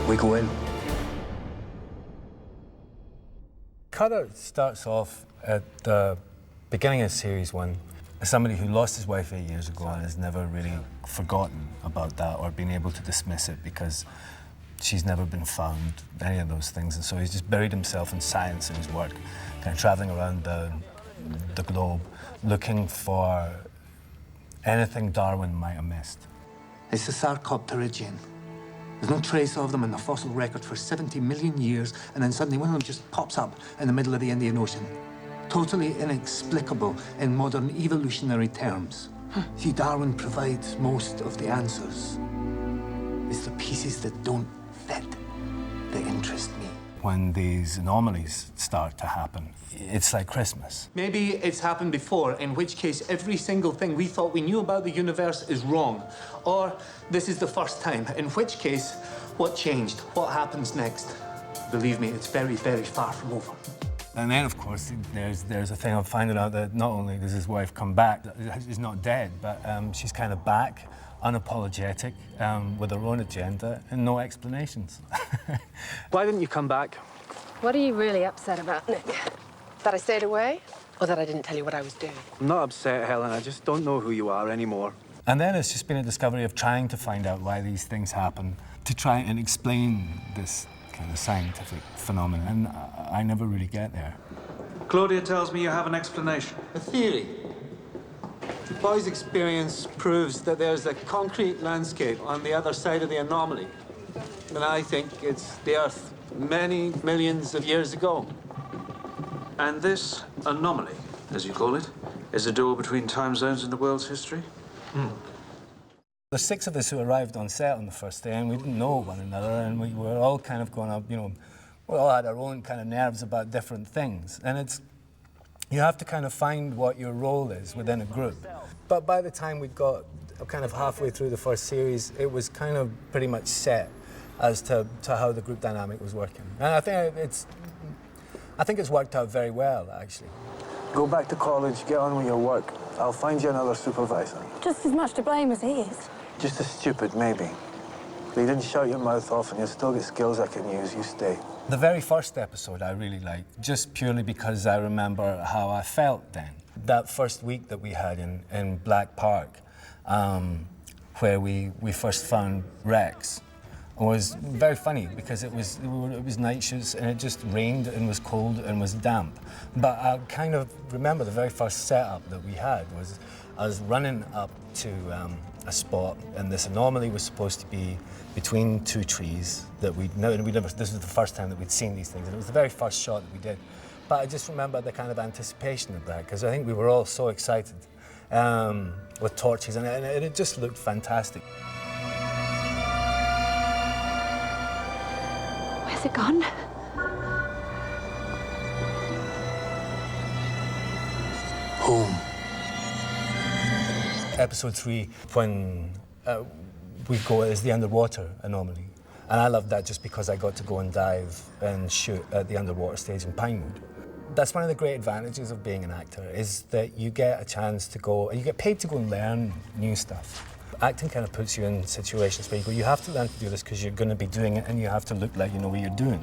We go in. Cutter starts off at the beginning of series 1 as somebody who lost his wife 8 years ago and has never really forgotten about that or been able to dismiss it because she's never been found, any of those things. And so he's just buried himself in science and his work, kind of traveling around the globe, looking for anything Darwin might have missed. It's the Sarcopterygian. There's no trace of them in the fossil record for 70 million years, and then suddenly one of them just pops up in the middle of the Indian Ocean. Totally inexplicable in modern evolutionary terms. See, Darwin provides most of the answers. It's the pieces that don't fit that interest me. When these anomalies start to happen, it's like Christmas. Maybe it's happened before, in which case every single thing we thought we knew about the universe is wrong. Or this is the first time, in which case, what changed? What happens next? Believe me, it's very, very far from over. And then, of course, there's a thing of finding out that not only does his wife come back, she's not dead, but she's kind of back, unapologetic, with her own agenda and no explanations. Why didn't you come back? What are you really upset about, Nick? That I stayed away? Or that I didn't tell you what I was doing? I'm not upset, Helen. I just don't know who you are anymore. And then it's just been a discovery of trying to find out why these things happen, to try and explain this kind of scientific phenomenon, and I never really get there. Claudia tells me you have an explanation. A theory. The boy's experience proves that there's a concrete landscape on the other side of the anomaly. And I think it's the Earth many millions of years ago. And this anomaly, as you call it, is a door between time zones in the world's history? There's 6 of us who arrived on set on the first day, and we didn't know one another, and we were all kind of going up, you know, we all had our own kind of nerves about different things. And it's, you have to kind of find what your role is within a group. But by the time we got kind of halfway through the first series, it was kind of pretty much set as to how the group dynamic was working. And I think it's worked out very well, actually. Go back to college, get on with your work. I'll find you another supervisor. Just as much to blame as he is. Just as stupid, maybe. But you didn't shut your mouth off and you'll still get skills I can use. You stay. The very first episode I really liked, just purely because I remember how I felt then. That first week that we had in Black Park, where we first found Rex, was very funny because it was night shoots and it just rained and was cold and was damp. But I kind of remember the very first setup that we had was I was running up to a spot, and this anomaly was supposed to be between 2 trees that we never. This was the first time that we'd seen these things, and it was the very first shot that we did. But I just remember the kind of anticipation of that because I think we were all so excited with torches, and it just looked fantastic. Where's it gone? Home. Episode 3, when we go as the underwater anomaly. And I loved that just because I got to go and dive and shoot at the underwater stage in Pinewood. That's one of the great advantages of being an actor, is that you get a chance to go, and you get paid to go and learn new stuff. Acting kind of puts you in situations where you go, you have to learn to do this because you're going to be doing it and you have to look like you know what you're doing.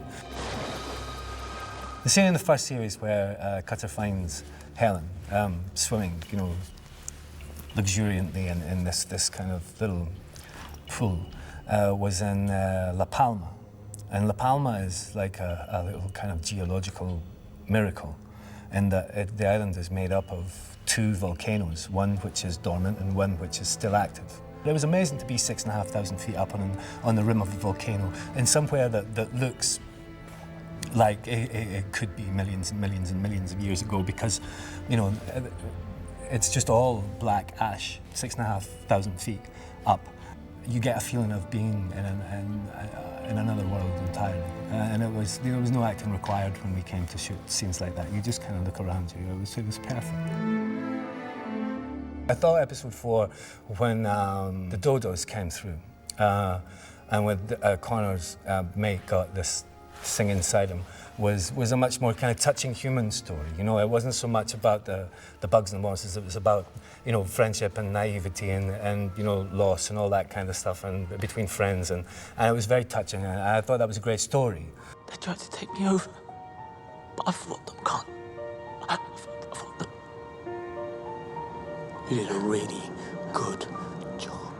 The scene in the first series where Cutter finds Helen swimming, you know, luxuriantly in this kind of little pool was in La Palma. And La Palma is like a little kind of geological miracle in that the island is made up of 2 volcanoes, one which is dormant and one which is still active. It was amazing to be 6,500 feet up on the rim of a volcano in somewhere that looks like it could be millions and millions and millions of years ago because, you know, it's just all black ash, 6,500 feet up. You get a feeling of being in another world entirely. And there was no acting required when we came to shoot scenes like that. You just kind of look around you. It was perfect. I thought episode 4, when the dodos came through, and with Connor's mate got this sing inside him was a much more kind of touching human story. You know, it wasn't so much about the bugs and the monsters. It was about, you know, friendship and naivety and you know, loss and all that kind of stuff, and between friends, and it was very touching. And I thought that was a great story. They tried to take me over, but I fought them, Con. I fought them. You did a really good job.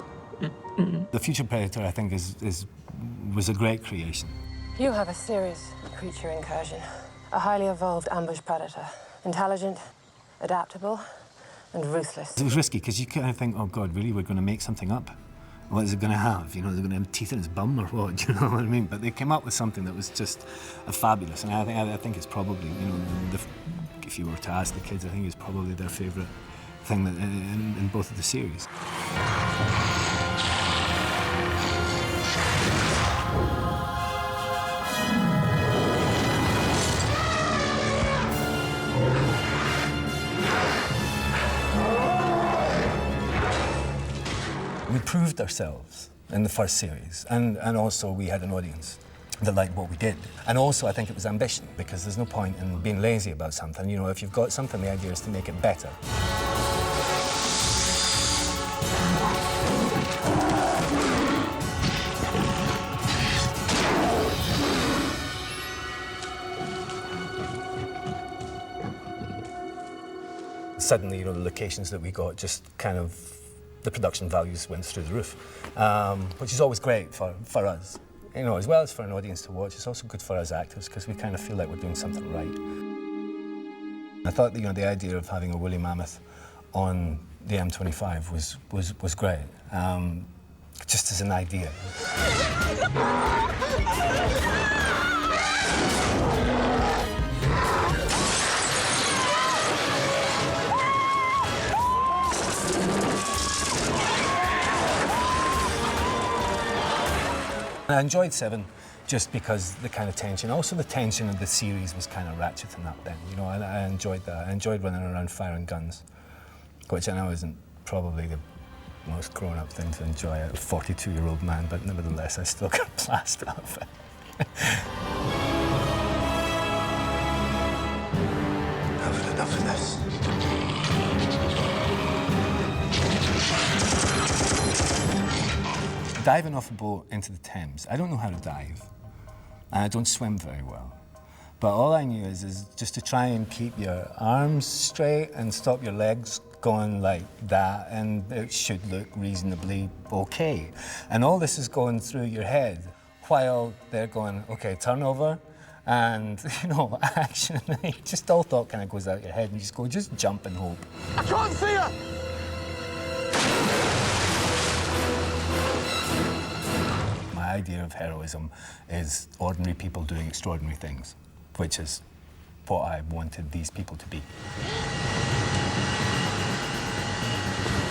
The Future Predator, I think, was a great creation. You have a serious creature incursion. A highly evolved ambush predator. Intelligent, adaptable, and ruthless. It was risky, because you kind of think, oh God, really, we're going to make something up? What is it going to have? You know, they're going to have teeth in its bum or what? Do you know what I mean? But they came up with something that was just fabulous, and I think it's probably, you know, if you were to ask the kids, I think it's probably their favourite thing that, in both of the series. We proved ourselves in the first series, and also we had an audience that liked what we did. And also I think it was ambition, because there's no point in being lazy about something. You know, if you've got something, the idea is to make it better. Suddenly, you know, the locations that we got just kind of, the production values went through the roof, which is always great for us. You know, as well as for an audience to watch, it's also good for us actors, because we kind of feel like we're doing something right. I thought that, you know, the idea of having a woolly mammoth on the M25 was great, just as an idea. I enjoyed 7 just because the kind of tension, also the tension of the series was kind of ratcheting up then, you know, and I enjoyed that. I enjoyed running around firing guns, which I know isn't probably the most grown-up thing to enjoy as a 42-year-old man, but nevertheless, I still got a blast out of it. I've had enough of this. Diving off a boat into the Thames, I don't know how to dive, and I don't swim very well. But all I knew is just to try and keep your arms straight and stop your legs going like that, and it should look reasonably okay. And all this is going through your head while they're going, okay, turn over, and, you know, action. Just all thought kind of goes out your head, and you just go, just jump and hope. I can't see her! My idea of heroism is ordinary people doing extraordinary things, which is what I wanted these people to be.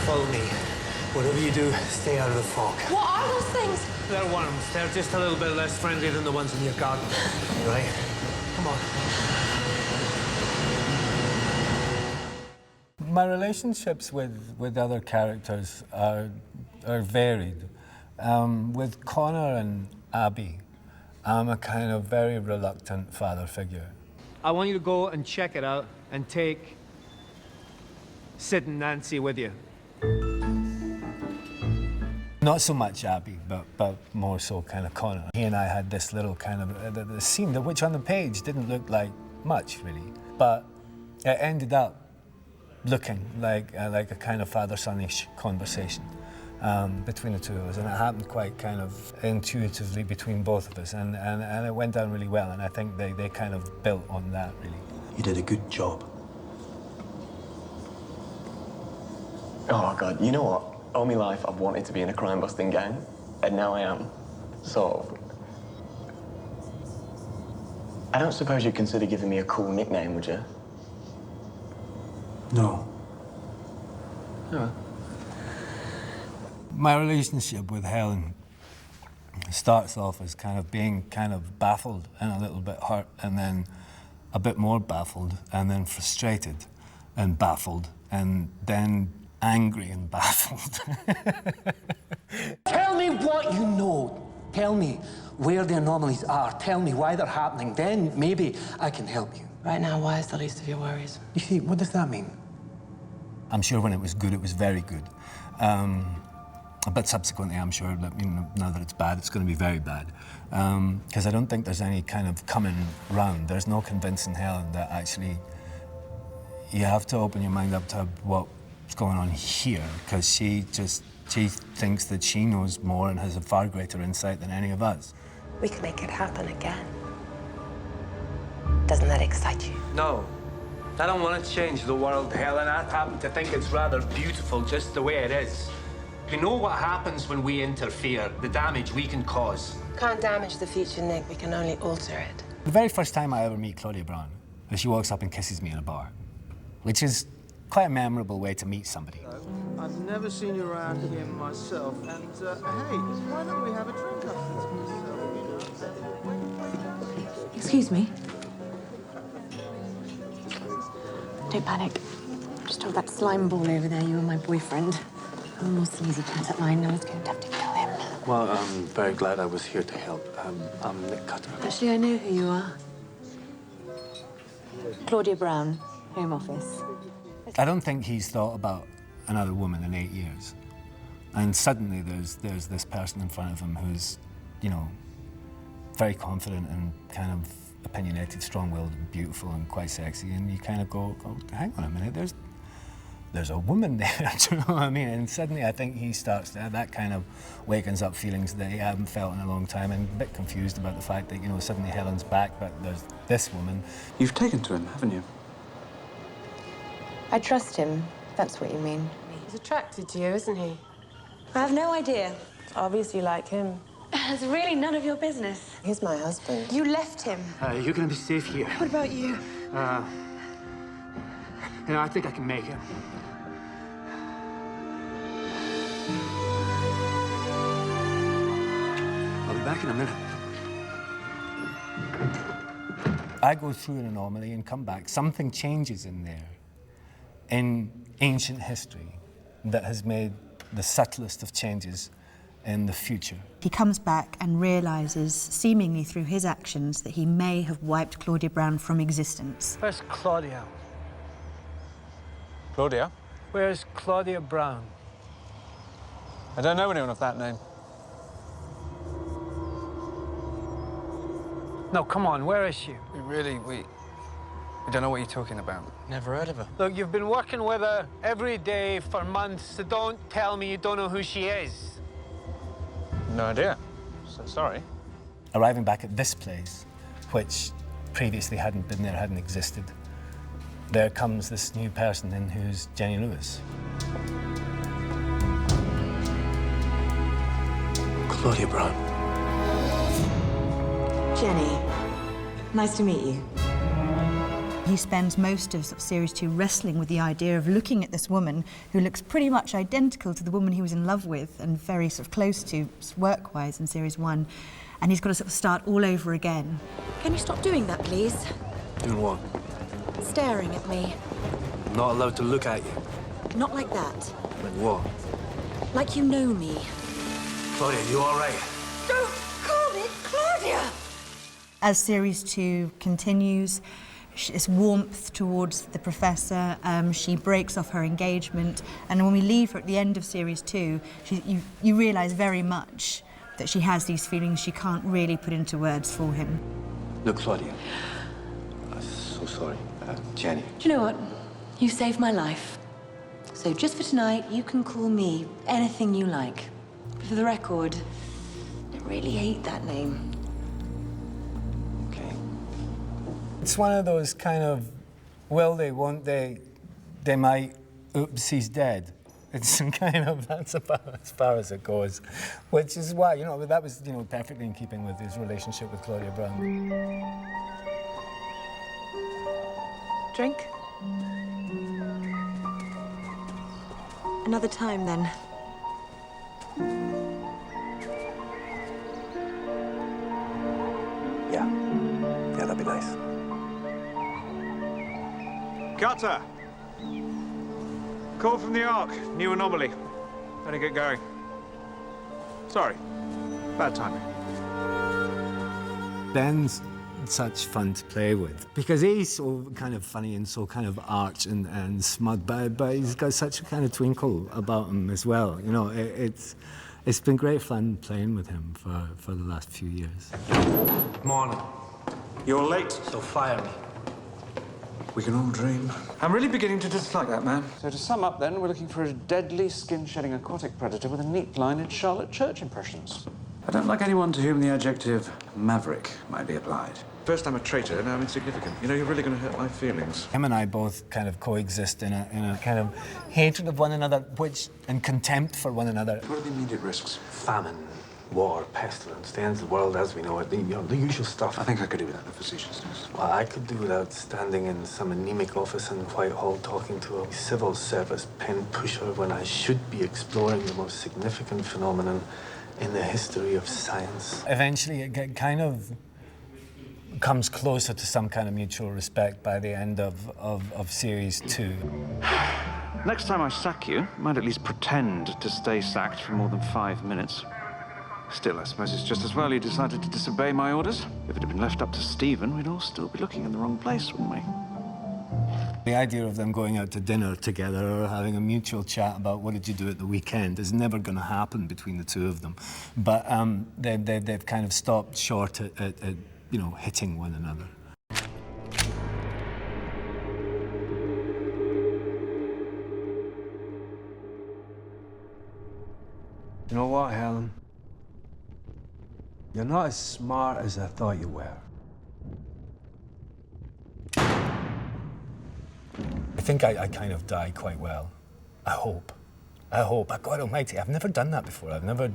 Follow me. Whatever you do, stay out of the fog. What are those things? They're worms. They're just a little bit less friendly than the ones in your garden. You right? Come on. My relationships with other characters are varied. With Connor and Abby, I'm a kind of very reluctant father figure. I want you to go and check it out and take Sid and Nancy with you. Not so much Abby, but more so kind of Connor. He and I had this little kind of the scene, which on the page didn't look like much, really. But it ended up looking like a kind of father-son-ish conversation between the two of us. And it happened quite kind of intuitively between both of us. And it went down really well. And I think they kind of built on that, really. You did a good job. Oh, God, you know what? All my life, I've wanted to be in a crime-busting gang, and now I am. So, I don't suppose you'd consider giving me a cool nickname, would you? No. No. My relationship with Helen starts off as kind of being kind of baffled and a little bit hurt, and then a bit more baffled, and then frustrated and baffled, and then angry and baffled. Tell me what you know. Tell me where the anomalies are. Tell me why they're happening. Then maybe I can help you. Right now, why is the least of your worries? You see, what does that mean? I'm sure when it was good, it was very good. But subsequently, I'm sure that, you know, now that it's bad, it's going to be very bad. Because I don't think there's any kind of coming round. There's no convincing Helen that actually you have to open your mind up to what's going on here, because she thinks that she knows more and has a far greater insight than any of us. We can make it happen again. Doesn't that excite you? No. I don't want to change the world, Helen. I happen to think it's rather beautiful just the way it is. We know what happens when we interfere, the damage we can cause. Can't damage the future, Nick. We can only alter it. The very first time I ever meet Claudia Brown, she walks up and kisses me in a bar, which is quite a memorable way to meet somebody. I've never seen you around here myself, and hey, why don't we have a drink after this? Excuse me. Don't panic. Just told that slime ball over there you were my boyfriend. One more sleazy cat at mine, I was going to have to kill him. Well, I'm very glad I was here to help. I'm Nick Cutter. Actually, I know who you are. Claudia Brown, Home Office. I don't think he's thought about another woman in 8 years. And suddenly there's this person in front of him who's, you know, very confident and kind of opinionated, strong-willed and beautiful and quite sexy, and you kind of go, hang on a minute, there's a woman there, do you know what I mean? And suddenly I think he starts to, that kind of wakens up feelings that he hadn't felt in a long time, and a bit confused about the fact that, you know, suddenly Helen's back, but there's this woman. You've taken to him, haven't you? I trust him, if that's what you mean. He's attracted to you, isn't he? I have no idea. It's obvious you like him. It's really none of your business. He's my husband. You left him. You're going to be safe here. What about you? You know, I think I can make it. I'll be back in a minute. I go through an anomaly and come back. Something changes in there, in ancient history, that has made the subtlest of changes in the future. He comes back and realises, seemingly through his actions, that he may have wiped Claudia Brown from existence. Where's Claudia? Claudia? Where's Claudia Brown? I don't know anyone of that name. No, come on, where is she? We don't know what you're talking about. Never heard of her. Look, you've been working with her every day for months, so don't tell me you don't know who she is. No idea. So sorry. Arriving back at this place, which previously hadn't been there, hadn't existed, there comes this new person in who's Jenny Lewis. Claudia Brown. Jenny, nice to meet you. He spends most of Series 2 wrestling with the idea of looking at this woman who looks pretty much identical to the woman he was in love with and very sort of close to work-wise in Series 1. And he's got to sort of start all over again. Can you stop doing that, please? Doing what? Staring at me. Not allowed to look at you. Not like that. Like what? Like you know me. Claudia, you all right? Don't call me Claudia! As Series 2 continues, this warmth towards the professor, she breaks off her engagement, and when we leave her at the end of Series 2, you realise very much that she has these feelings she can't really put into words for him. Look, Claudia, I'm so sorry. Jenny. Do you know what? You saved my life. So just for tonight, you can call me anything you like. But for the record, I really hate that name. It's one of those kind of, will they, won't they, they might, oops, he's dead. It's kind of, that's about as far as it goes. Which is why, you know, that was, you know, perfectly in keeping with his relationship with Claudia Brown. Drink? Another time, then. Yeah, that'd be nice. Cutter! Call from the Ark. New anomaly. Better get going. Sorry. Bad timing. Ben's such fun to play with because he's so kind of funny and so kind of arch and smug, but he's got such a kind of twinkle about him as well. You know, it's been great fun playing with him for the last few years. Morning. You're late. So fire me. We can all dream. I'm really beginning to dislike that man. So to sum up then, we're looking for a deadly, skin-shedding aquatic predator with a neat line in Charlotte Church impressions. I don't like anyone to whom the adjective maverick might be applied. First I'm a traitor, now I'm insignificant. You know, you're really going to hurt my feelings. Him and I both kind of coexist in a kind of hatred of one another, and contempt for one another. What are the immediate risks? Famine, war, pestilence, the end of the world as we know it, the usual stuff. I think I could do without the facetiousness. Well, I could do without standing in some anemic office in Whitehall talking to a civil service pen pusher when I should be exploring the most significant phenomenon in the history of science. Eventually it kind of comes closer to some kind of mutual respect by the end of series 2. Next time I sack you, I might at least pretend to stay sacked for more than 5 minutes. Still, I suppose it's just as well you decided to disobey my orders. If it had been left up to Stephen, we'd all still be looking in the wrong place, wouldn't we? The idea of them going out to dinner together or having a mutual chat about what did you do at the weekend is never going to happen between the two of them. But they've kind of stopped short at you know, hitting one another. You know what, Helen? You're not as smart as I thought you were. I think I kind of die quite well. I hope. God almighty, I've never done that before. I've never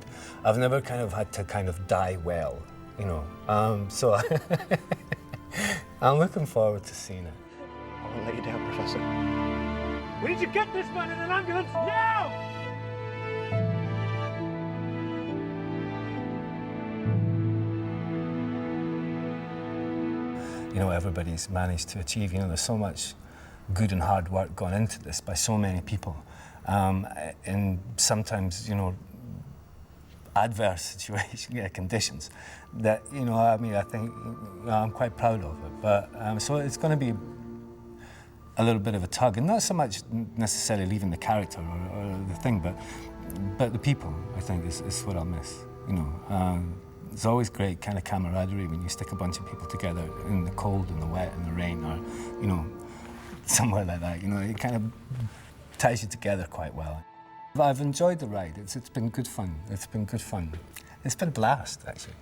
kind of had to kind of die well, you know. So I'm looking forward to seeing it. I won't let you down, Professor. We need to get this man in an ambulance now! You know, everybody's managed to achieve, you know, there's so much good and hard work gone into this by so many people. And sometimes, you know, adverse conditions that, you know, I mean, I think, you know, I'm quite proud of it. But so it's going to be a little bit of a tug, and not so much necessarily leaving the character or the thing, but the people, I think, is what I'll miss, you know. It's always great kind of camaraderie when you stick a bunch of people together in the cold and the wet and the rain, or, you know, somewhere like that. You know, it kind of ties you together quite well. I've enjoyed the ride. It's been good fun. It's been good fun. It's been a blast, actually.